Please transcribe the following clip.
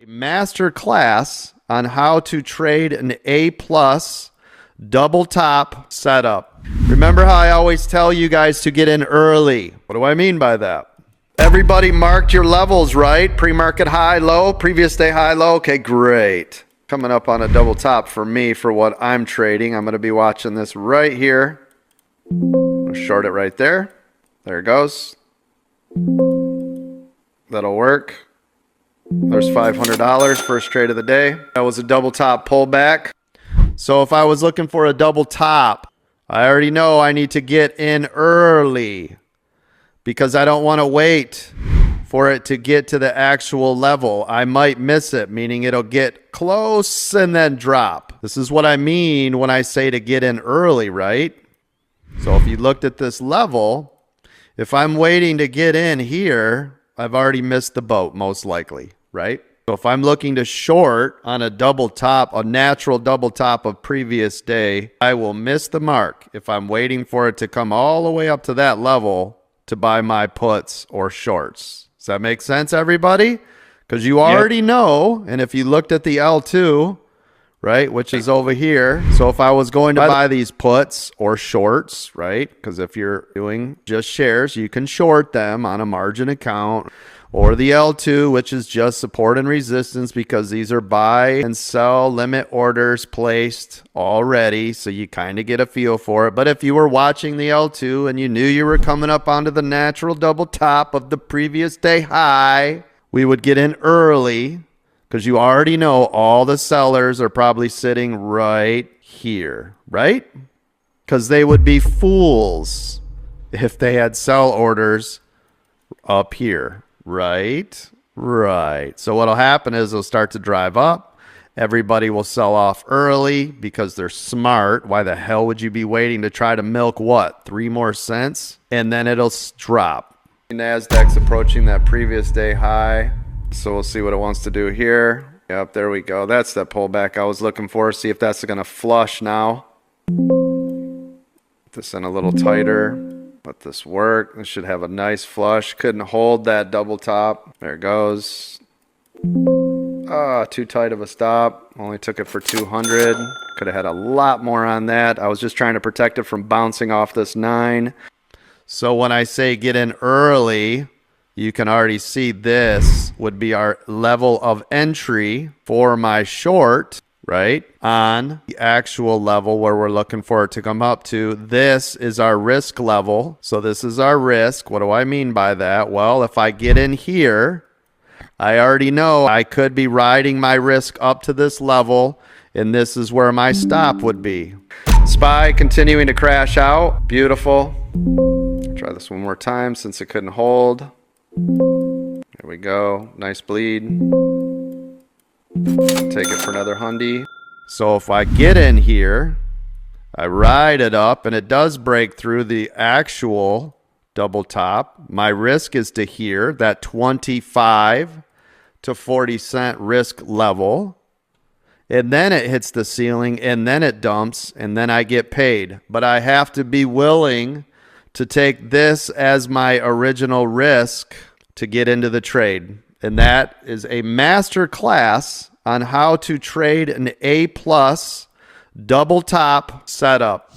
master class on how to trade an A+ double top setup. Remember how I always tell you guys to get in early? What do I mean by that? Everybody marked your levels, right? Pre-market high, low, previous day high, low. Okay, great. Coming up on a double top for me for what I'm trading. I'm going to be watching this right here. I'll short it right there. There it goes. That'll work. There's $500, first trade of the day. That was a double top pullback. So if I was looking for a double top, I already know I need to get in early because I don't want to wait for it to get to the actual level. I might miss it, meaning it'll get close and then drop. This is what I mean when I say to get in early, right? So if you looked at this level, if I'm waiting to get in here, I've already missed the boat, most likely, right? So if I'm looking to short on a double top, a natural double top of previous day, I will miss the mark if I'm waiting for it to come all the way up to that level to buy my puts or shorts. Does that make sense, everybody? Because you already know, and if you looked at the L2, right, which is over here. So if I was going to buy these puts or shorts, right, because if you're doing just shares, you can short them on a margin account, or the L2, which is just support and resistance, because these are buy and sell limit orders placed already, so you kind of get a feel for it. But if you were watching the L2 and you knew you were coming up onto the natural double top of the previous day high, we would get in early, because you already know all the sellers are probably sitting right here, right? Because they would be fools if they had sell orders up here, right? Right. So what'll happen is they'll start to drive up. Everybody will sell off early because they're smart. Why the hell would you be waiting to try to milk what? 3 more cents? And then it'll drop. NASDAQ's approaching that previous day high. So we'll see what it wants to do here. Yep, there we go. That's the pullback I was looking for. See if that's going to flush now. Put this in a little tighter. Let this work. This should have a nice flush. Couldn't hold that double top. There it goes. Too tight of a stop. Only took it for 200. Could have had a lot more on that. I was just trying to protect it from bouncing off this 9. So when I say get in early, you can already see this would be our level of entry for my short, right? On the actual level where we're looking for it to come up to. This is our risk level. So this is our risk. What do I mean by that? Well, if I get in here, I already know I could be riding my risk up to this level, and this is where my stop would be. SPY continuing to crash out. Beautiful. Try this one more time since it couldn't hold. There we go. Nice bleed. Take it for another hundy. So if I get in here, I ride it up, and it does break through the actual double top. My risk is to here, that 25 to 40 cent risk level. And then it hits the ceiling, and then it dumps, and then I get paid. But I have to be willing to take this as my original risk to get into the trade. And that is a master class on how to trade an A+ double top setup.